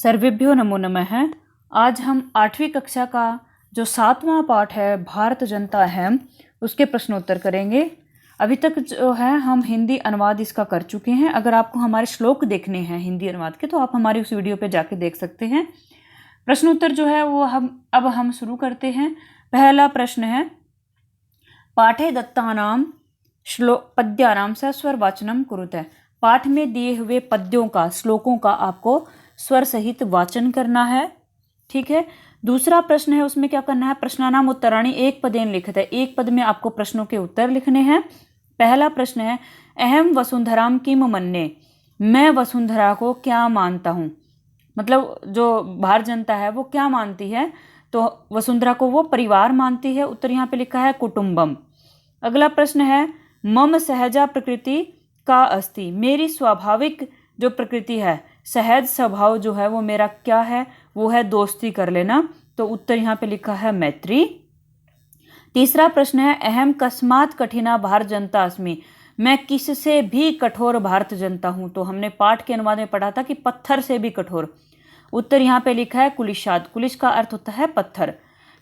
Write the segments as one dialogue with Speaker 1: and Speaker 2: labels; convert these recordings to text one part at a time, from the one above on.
Speaker 1: सर्वेभ्यो नमो नमः। आज हम 8वीं कक्षा का जो 7वां पाठ है भारत जनता है उसके प्रश्नोत्तर करेंगे। अभी तक जो है हम हिंदी अनुवाद इसका कर चुके हैं। अगर आपको हमारे श्लोक देखने हैं हिंदी अनुवाद के तो आप हमारी उस वीडियो पे जाके देख सकते हैं। प्रश्नोत्तर जो है वो हम शुरू करते हैं। पहला प्रश्न है, पाठे दत्तानाम पद्यानाम सस्वर वाचनम कुरुते। पाठ में दिए हुए पद्यों का, श्लोकों का आपको स्वर सहित वाचन करना है। ठीक है। दूसरा प्रश्न है, उसमें क्या करना है, प्रश्नानाम उत्तराणि एक पदेन लिखित है। एक पद में आपको प्रश्नों के उत्तर लिखने हैं। पहला प्रश्न है, अहम वसुंधराम किम मन्ये। मैं वसुंधरा को क्या मानता हूँ, मतलब जो भारत जनता है वो क्या मानती है, तो वसुंधरा को वो परिवार मानती है। उत्तर यहाँ पे लिखा है कुटुंबम। अगला प्रश्न है, मम सहजा प्रकृति का अस्ति। मेरी स्वाभाविक जो प्रकृति है, सहज स्वभाव जो है वो मेरा क्या है, वो है दोस्ती कर लेना। तो उत्तर यहाँ पे लिखा है मैत्री। तीसरा प्रश्न है, अहम कस्मात् कठिना भारत जनता अस्मि। मैं किससे भी कठोर भारत जनता हूँ। तो हमने पाठ के अनुवाद में पढ़ा था कि पत्थर से भी कठोर। उत्तर यहाँ पे लिखा है कुलिशाद। कुलिश का अर्थ होता है पत्थर।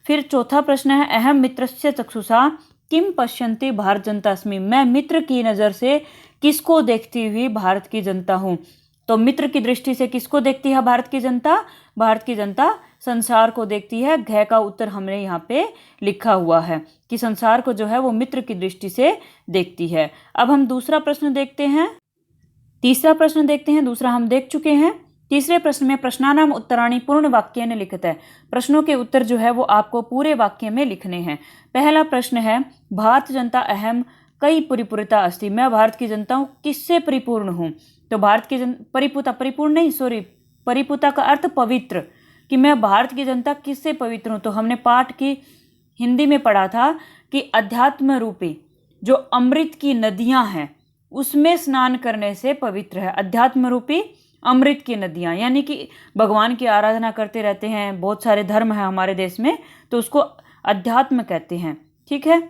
Speaker 1: फिर चौथा प्रश्न है, अहम मित्रस्य चक्षुषा किम पश्यन्ति भारत जनता अस्मि। मैं मित्र की नज़र से किसको देखती हुई भारत की जनता हूँ। तो मित्र की दृष्टि से किसको देखती है भारत की जनता? भारत की जनता संसार को देखती है। घ का उत्तर हमने यहाँ पे लिखा हुआ है कि संसार को जो है वो मित्र की दृष्टि से देखती है। अब हम दूसरा प्रश्न देखते हैं। तीसरा प्रश्न देखते हैं, दूसरा हम देख चुके हैं। तीसरे प्रश्न में प्रश्नानाम उत्तराणि पूर्ण वाक्य ने लिखित है। प्रश्नों के उत्तर जो है वो आपको पूरे वाक्य में लिखने हैं। पहला प्रश्न है, भारत जनता अहम कई परिपूर्णता अस्ति। मैं भारत की जनता हूँ किससे परिपूर्ण हूँ। तो भारत की परिपूर्णता का अर्थ पवित्र, कि मैं भारत की जनता किससे पवित्र हूँ। तो हमने पाठ की हिंदी में पढ़ा था कि अध्यात्म रूपी जो अमृत की नदियाँ हैं उसमें स्नान करने से पवित्र है। अध्यात्म रूपी अमृत की नदियाँ, यानी कि भगवान की आराधना करते रहते हैं, बहुत सारे धर्म हैं हमारे देश में, तो उसको अध्यात्म कहते हैं। ठीक है।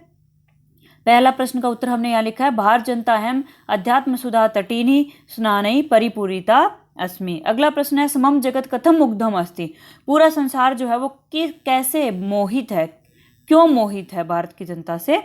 Speaker 1: पहला प्रश्न का उत्तर हमने यहाँ लिखा है, भारत जनता अहम अध्यात्म सुधा तटीनी स्नानई परिपूरिता अस्मि। अगला प्रश्न है, समम जगत कथम मुग्धम अस्ति। पूरा संसार जो है वो कैसे मोहित है, क्यों मोहित है भारत की जनता से,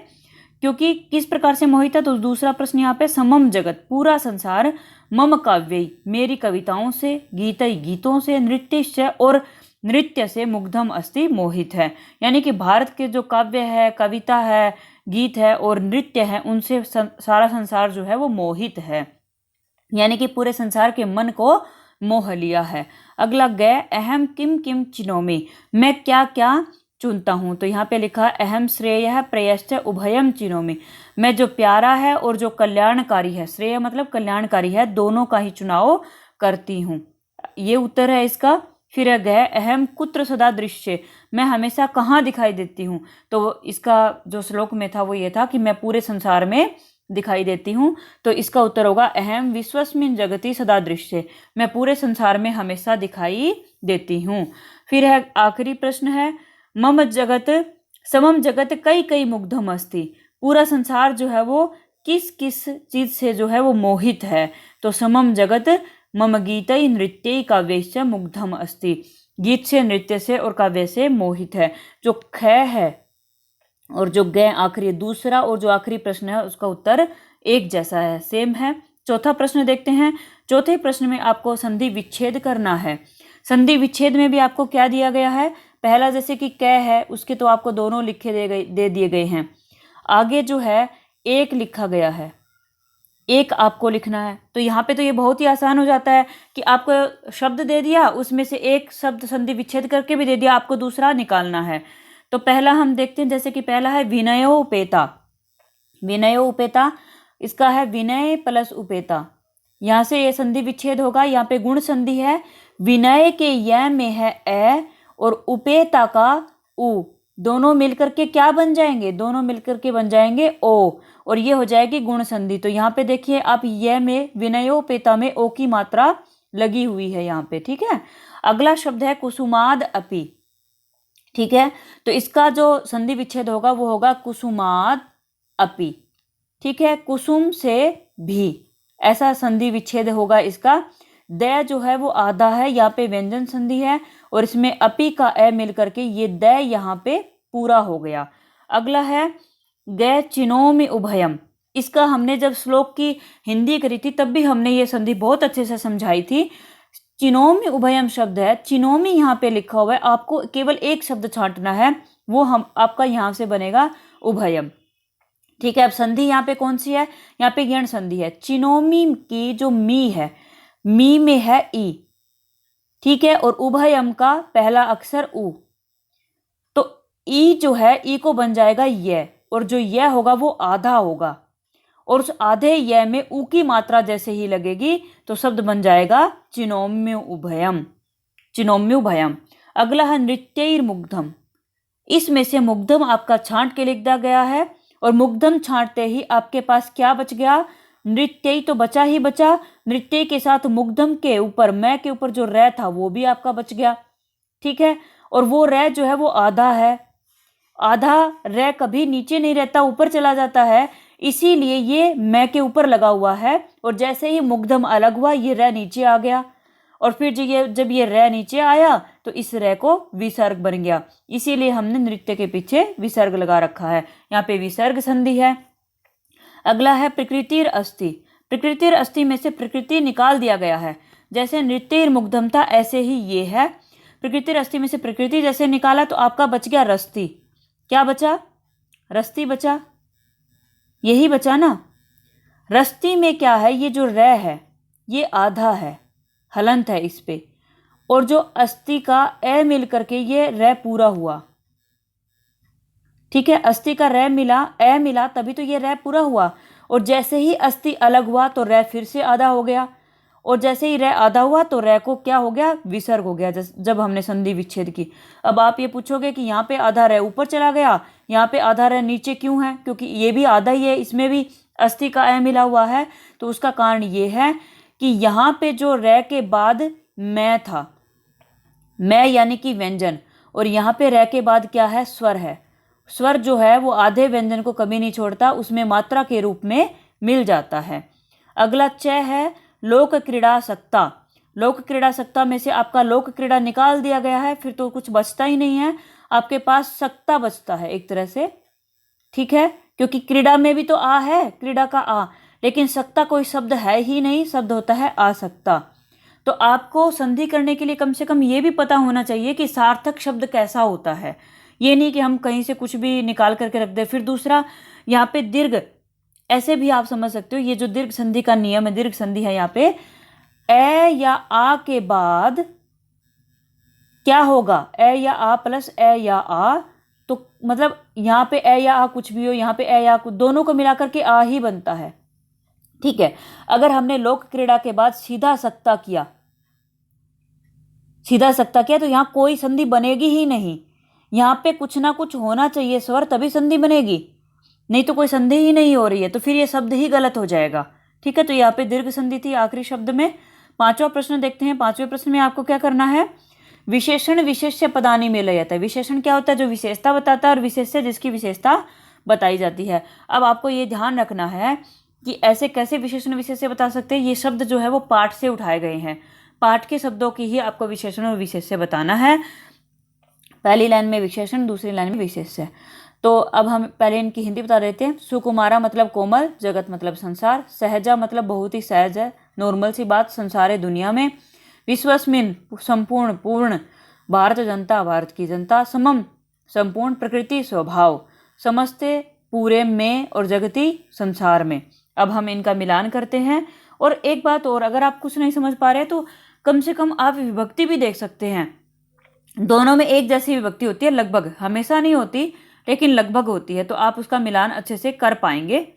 Speaker 1: क्योंकि किस प्रकार से मोहित है। तो दूसरा प्रश्न यहाँ पे, समम जगत पूरा संसार, मम काव्य मेरी कविताओं से, गीतई गीतों से, नृत्य और नृत्य से मुग्धम अस्ति मोहित है। यानी कि भारत के जो काव्य है, कविता है, गीत है और नृत्य है, उनसे सारा संसार जो है वो मोहित है, यानी कि पूरे संसार के मन को मोह लिया है। अगला गए, अहम किम किम चिनोमि। मैं क्या क्या चुनता हूँ। तो यहाँ पे लिखा, अहम श्रेय प्रेयश्च उभयम चिनोमि। मैं जो प्यारा है और जो कल्याणकारी है, श्रेय मतलब कल्याणकारी है, दोनों का ही चुनाव करती हूँ। ये उत्तर है इसका। फिर गए, अहम कुत्र सदा दृश्य। मैं हमेशा कहाँ दिखाई देती हूँ। तो इसका जो श्लोक में था वो ये था कि मैं पूरे संसार में दिखाई देती हूँ। तो इसका उत्तर होगा, अहम विश्वस्मिन् जगति सदा दृश्य। मैं पूरे संसार में हमेशा दिखाई देती हूँ। फिर है आखिरी प्रश्न है, मम जगत समम जगत कई कई मुग्धम अस्ति। पूरा संसार जो है वो किस किस चीज से जो है वो मोहित है। तो समम जगत मम गीतई नृत्य काव्यश्च मुग्धम अस्ति। गीत से, नृत्य से और काव्य से मोहित है। जो ख है और जो ग आखिरी, दूसरा और जो आखिरी प्रश्न है उसका उत्तर एक जैसा है, सेम है। चौथा प्रश्न देखते हैं। चौथे प्रश्न में आपको संधि विच्छेद करना है। संधि विच्छेद में भी आपको क्या दिया गया है, पहला जैसे कि क है उसके तो आपको दोनों लिखे दे दिए गए हैं। आगे जो है एक लिखा गया है, एक आपको लिखना है। तो यहाँ पे तो ये बहुत ही आसान हो जाता है कि आपको शब्द दे दिया, उसमें से एक शब्द संधि विच्छेद करके भी दे दिया, आपको दूसरा निकालना है। तो पहला हम देखते हैं, जैसे कि पहला है विनयोपेता। विनयोपेता, इसका है विनय प्लस उपेता। यहाँ से ये संधि विच्छेद होगा। यहाँ पे गुण संधि है, विनय के य में है ए और उपेता का उ। दोनों मिलकर के क्या बन जाएंगे, दोनों मिलकर के बन जाएंगे ओ, और ये हो जाएगी गुण संधि। तो यहाँ पे देखिए आप, ये में विनयोपेता में ओ की मात्रा लगी हुई है यहाँ पे। ठीक है। अगला शब्द है कुसुमाद अपि। ठीक है। तो इसका जो संधि विच्छेद होगा वो होगा कुसुमाद अपि। ठीक है। कुसुम से भी, ऐसा संधि विच्छेद होगा इसका। द जो है वो आधा है, यहाँ पे व्यंजन संधि है और इसमें अपी का ए मिल करके ये द यहाँ पे पूरा हो गया। अगला है ग चिनोमि उभयम। इसका हमने जब श्लोक की हिंदी करी थी तब भी हमने ये संधि बहुत अच्छे से समझाई थी। चिनोमि उभयम शब्द है, चिनोमि यहाँ पे लिखा हुआ है, आपको केवल एक शब्द छांटना है, वो हम आपका यहाँ से बनेगा उभयम। ठीक है, अब संधि यहाँ पे कौन सी है, यहाँ पे यण संधि है। चिनोमी की जो मी है, मी में है ई, ठीक है, और उभयम का पहला अक्षर उ, तो ई जो है ई को बन जाएगा य, और जो य होगा वो आधा होगा, और उस आधे य में उ की मात्रा जैसे ही लगेगी तो शब्द बन जाएगा चिनोम्य उभयम, चिनोम्य उभयम। अगला है नृत्यैर्मुग्धम। इसमें से मुग्धम आपका छांट के लिख दिया गया है, और मुग्धम छांटते ही आपके पास क्या बच गया, नृत्य तो बचा ही बचा, नृत्य के साथ मुग्धम के ऊपर मैं के ऊपर जो रै था वो भी आपका बच गया। ठीक है, और वो रै जो है वो आधा है, आधा रै कभी नीचे नहीं रहता, ऊपर चला जाता है, इसीलिए ये मैं के ऊपर लगा हुआ है, और जैसे ही मुग्धम अलग हुआ ये रै नीचे आ गया, और फिर जब ये रै नीचे आया तो इस रै को विसर्ग बन गया, इसीलिए हमने नृत्य के पीछे विसर्ग लगा रखा है, यहाँ पे विसर्ग संधि है। अगला है प्रकृतिर अस्ति। प्रकृतिर अस्ति में से प्रकृति निकाल दिया गया है, जैसे नृत्य मुग्धम था ऐसे ही ये है। प्रकृतिर अस्ति में से प्रकृति जैसे निकाला तो आपका बच गया रस्ती। क्या बचा, रस्ती बचा, यही बचा ना। रस्ती में क्या है, ये जो रै है ये आधा है, हलंत है इस पे, और जो अस्थि का ए मिल करके ये रै पूरा हुआ। ठीक है, अस्थि का रै मिला, ए मिला, तभी तो ये रै पूरा हुआ, और जैसे ही अस्थि अलग हुआ तो रै फिर से आधा हो गया, और जैसे ही रै आधा हुआ तो रै को क्या हो गया, विसर्ग हो गया, जब हमने संधि विच्छेद की। अब आप ये पूछोगे कि यहाँ पे आधा रै ऊपर चला गया, यहाँ पे आधा रै नीचे क्यों है, क्योंकि ये भी आधा ही है, इसमें भी अस्थि का ए मिला हुआ है, तो उसका कारण ये है कि यहाँ पे जो रै के बाद मैं था, मैं यानी कि व्यंजन, और यहाँ पे रै के बाद क्या है, स्वर है। स्वर जो है वो आधे व्यंजन को कभी नहीं छोड़ता, उसमें मात्रा के रूप में मिल जाता है। अगला च है लोक क्रीड़ा सक्ता। लोक क्रीड़ा सक्ता में से आपका लोक क्रीड़ा निकाल दिया गया है, फिर तो कुछ बचता ही नहीं है, आपके पास सक्ता बचता है एक तरह से। ठीक है, क्योंकि क्रीड़ा में भी तो आ है, क्रीड़ा का आ, लेकिन सक्ता कोई शब्द है ही नहीं, शब्द होता है आसक्ता। तो आपको संधि करने के लिए कम से कम ये भी पता होना चाहिए कि सार्थक शब्द कैसा होता है, ये नहीं कि हम कहीं से कुछ भी निकाल करके रख दे। फिर दूसरा, यहाँ पे दीर्घ, ऐसे भी आप समझ सकते हो, ये जो दीर्घ संधि का नियम है, दीर्घ संधि है, यहाँ पे ए या आ के बाद क्या होगा, ए या आ प्लस ए या आ, तो मतलब यहाँ पे ए या आ कुछ भी हो, यहाँ पे ए या दोनों को मिलाकर के आ ही बनता है। ठीक है, अगर हमने लोक क्रीड़ा के बाद सीधा सक्ता किया, सीधा सक्ता किया, तो यहाँ कोई संधि बनेगी ही नहीं, यहाँ पे कुछ ना कुछ होना चाहिए स्वर, तभी संधि बनेगी, नहीं तो कोई संधि ही नहीं हो रही है, तो फिर ये शब्द ही गलत हो जाएगा। ठीक है, तो यहाँ पे दीर्घ संधि थी आखिरी शब्द में। पांचवा प्रश्न देखते हैं। पांचवें प्रश्न में आपको क्या करना है, विशेषण विशेष्य पदानि में लय जाता है। विशेषण क्या होता है, जो विशेषता बताता है, और विशेष्य जिसकी विशेषता बताई जाती है। अब आपको ये ध्यान रखना है कि ऐसे कैसे विशेषण विशेष्य बता सकते हैं, ये शब्द जो है वो पाठ से उठाए गए हैं, पाठ के शब्दों की ही आपको विशेषण और विशेष्य बताना है। पहली लाइन में विशेषण, दूसरी लाइन में विशेष्य। तो अब हम पहले इनकी हिंदी बता देते हैं। सुकुमारा मतलब कोमल, जगत मतलब संसार, सहजा मतलब बहुत ही सहज है, नॉर्मल सी बात, संसार है दुनिया में, विश्वस्मिन संपूर्ण पूर्ण, भारत जनता भारत की जनता, समम संपूर्ण, प्रकृति स्वभाव, समस्ते पूरे में, और जगती संसार में। अब हम इनका मिलान करते हैं। और एक बात और, अगर आप कुछ नहीं समझ पा रहे तो कम से कम आप विभक्ति भी देख सकते हैं, दोनों में एक जैसी विभक्ति होती है लगभग, हमेशा नहीं होती लेकिन लगभग होती है, तो आप उसका मिलान अच्छे से कर पाएंगे।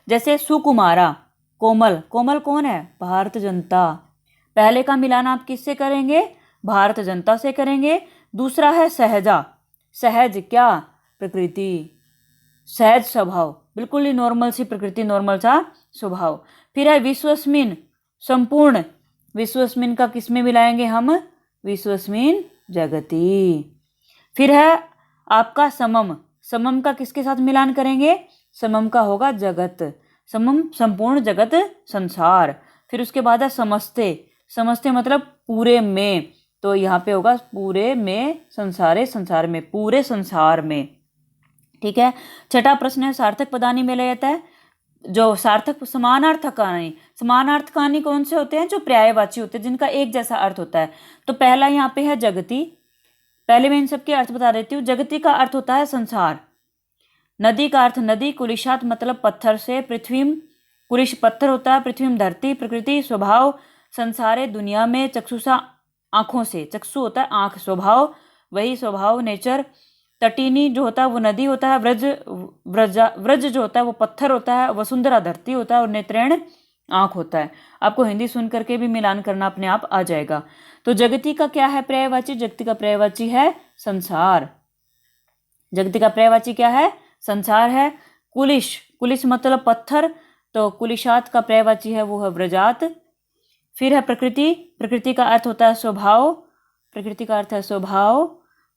Speaker 1: जैसे सुकुमारा कोमल, कोमल कौन है, भारत जनता, पहले का मिलान आप किससे करेंगे, भारत जनता से करेंगे। दूसरा है सहजा, सहज क्या, प्रकृति, सहज स्वभाव, बिल्कुल ही नॉर्मल सी प्रकृति, नॉर्मल सा स्वभाव। फिर है विश्वस्मिन संपूर्ण, विश्वस्मिन का किस में मिलाएंगे हम, विश्वस्मिन जगति। फिर है आपका समम, समम का किसके साथ मिलान करेंगे, समम का होगा जगत, समम संपूर्ण जगत संसार। फिर उसके बाद है समस्ते, समस्ते मतलब पूरे में, तो यहाँ पे होगा पूरे में संसारे, संसार में, पूरे संसार में। ठीक है। छठा प्रश्न है सार्थक पदानी में लय जाता है। जो सार्थक समानार्थक कहानी, समानार्थ कहानी कौन से होते हैं? जो पर्यायवाची होते हैं, जिनका एक जैसा अर्थ होता है। तो पहला यहाँ पे है जगती। पहले मैं इन सबके अर्थ बता देती हूँ। जगती का अर्थ होता है संसार। नदी का अर्थ नदी। कुलिशात मतलब पत्थर से। पृथ्वी, कुलिश पत्थर होता है। पृथ्वी धरती। प्रकृति स्वभाव, संसारे दुनिया में। चक्षुषा आंखों से, चक्षु होता है आंख। स्वभाव वही स्वभाव, नेचर। तटीनी जो होता है वो नदी होता है। व्रज जो होता है वो पत्थर होता है। वसुंधरा धरती होता है और नेत्रेण आंख होता है। आपको हिंदी सुन करके भी मिलान करना अपने आप आ जाएगा। तो जगती का क्या है पर्यायवाची? जगती का पर्यायवाची है संसार। जगती का पर्यायवाची क्या है? संसार है। कुलिश, कुलिश मतलब पत्थर, तो कुलिशात का पर्यायवाची है वो है व्रजात। फिर है प्रकृति। प्रकृति का अर्थ होता है स्वभाव। प्रकृति का अर्थ है स्वभाव।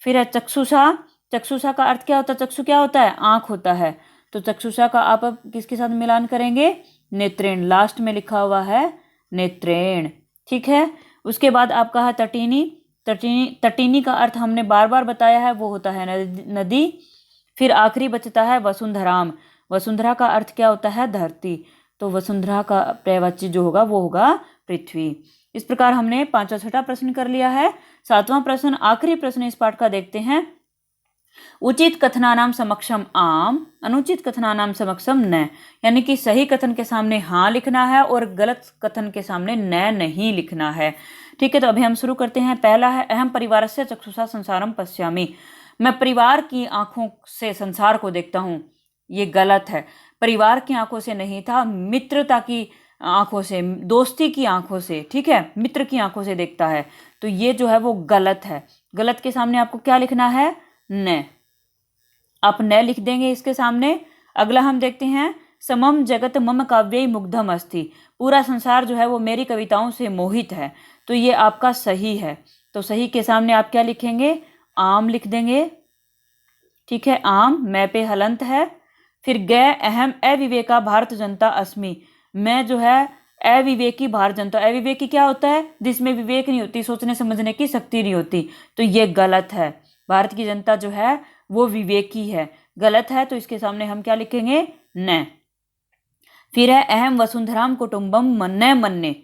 Speaker 1: फिर है चक्षुषा। चक्षुषा का अर्थ क्या होता है? चक्षु क्या होता है? आंख होता है। तो चक्षुषा का आप अब किसके साथ मिलान करेंगे? नेत्रेण। लास्ट में लिखा हुआ है नेत्रेण। ठीक है। उसके बाद आपका है तटीनी। तटीनी का अर्थ हमने बार बार बताया है, वो होता है नदी। फिर आखिरी बचता है वसुंधराम। वसुंधरा का अर्थ क्या होता है? धरती। तो वसुंधरा का पर्यायवाची जो होगा वो होगा पृथ्वी। इस प्रकार हमने पांचवा छठा प्रश्न कर लिया है। सातवां प्रश्न, आखिरी प्रश्न इस पाठ का देखते हैं। उचित कथनानाम समक्षम आम, अनुचित कथनानाम समक्षम न। यानी कि सही कथन के सामने हाँ लिखना है और गलत कथन के सामने न नहीं लिखना है। ठीक है। तो अभी हम शुरू करते हैं। पहला है अहम परिवारस्य चक्षुषा संसारम पश्यामि। मैं परिवार की आंखों से संसार को देखता हूँ। ये गलत है। परिवार की आंखों से नहीं था, मित्रता की आंखों से, दोस्ती की आंखों से। ठीक है, मित्र की आंखों से देखता है। तो ये जो है वो गलत है। गलत के सामने आपको क्या लिखना है? न। आप न लिख देंगे इसके सामने। अगला हम देखते हैं समम जगत मम काव्य मुग्धम अस्ति। पूरा संसार जो है वो मेरी कविताओं से मोहित है। तो ये आपका सही है। तो सही के सामने आप क्या लिखेंगे? आम लिख देंगे। ठीक है, आम। मैं पे हलंत है। फिर गै अहम अविवेका भारत जनता अस्मि। मैं जो है अविवेकी भारत जनता। अविवेकी क्या होता है? जिसमें विवेक नहीं होती, सोचने समझने की शक्ति नहीं होती। तो ये गलत है। भारत की जनता जो है वो विवेकी है। गलत है। तो इसके सामने हम क्या लिखेंगे? न। फिर है अहम वसुंधराम कुटुंबम मन्ने मन्ने।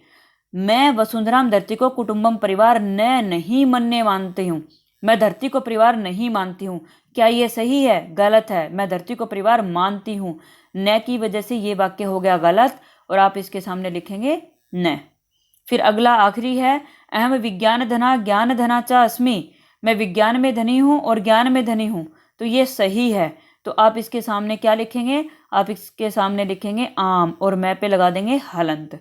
Speaker 1: मैं वसुंधराम धरती को कुटुंबम परिवार नहीं मन्ने मानती हूँ। मैं धरती को परिवार नहीं मानती हूँ। क्या ये सही है? गलत है। मैं धरती को परिवार मानती हूँ। न की वजह से ये वाक्य हो गया गलत और आप इसके सामने लिखेंगे न। फिर अगला आखिरी है अहम विज्ञान धना ज्ञान धना च अस्मि। मैं विज्ञान में धनी हूँ और ज्ञान में धनी हूँ। तो ये सही है। तो आप इसके सामने क्या लिखेंगे? आप इसके सामने लिखेंगे आम और मैं पे लगा देंगे हलंत।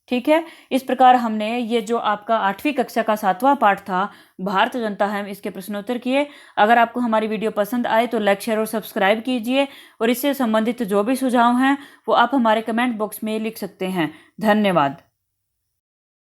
Speaker 1: ठीक है। इस प्रकार हमने ये जो आपका 8वीं कक्षा का 7वां पाठ था भारत जनता है, इसके प्रश्नोत्तर किए। अगर आपको हमारी वीडियो पसंद आए तो लाइक शेयर और सब्सक्राइब कीजिए और इससे संबंधित जो भी सुझाव हैं वो आप हमारे कमेंट बॉक्स में लिख सकते हैं। धन्यवाद।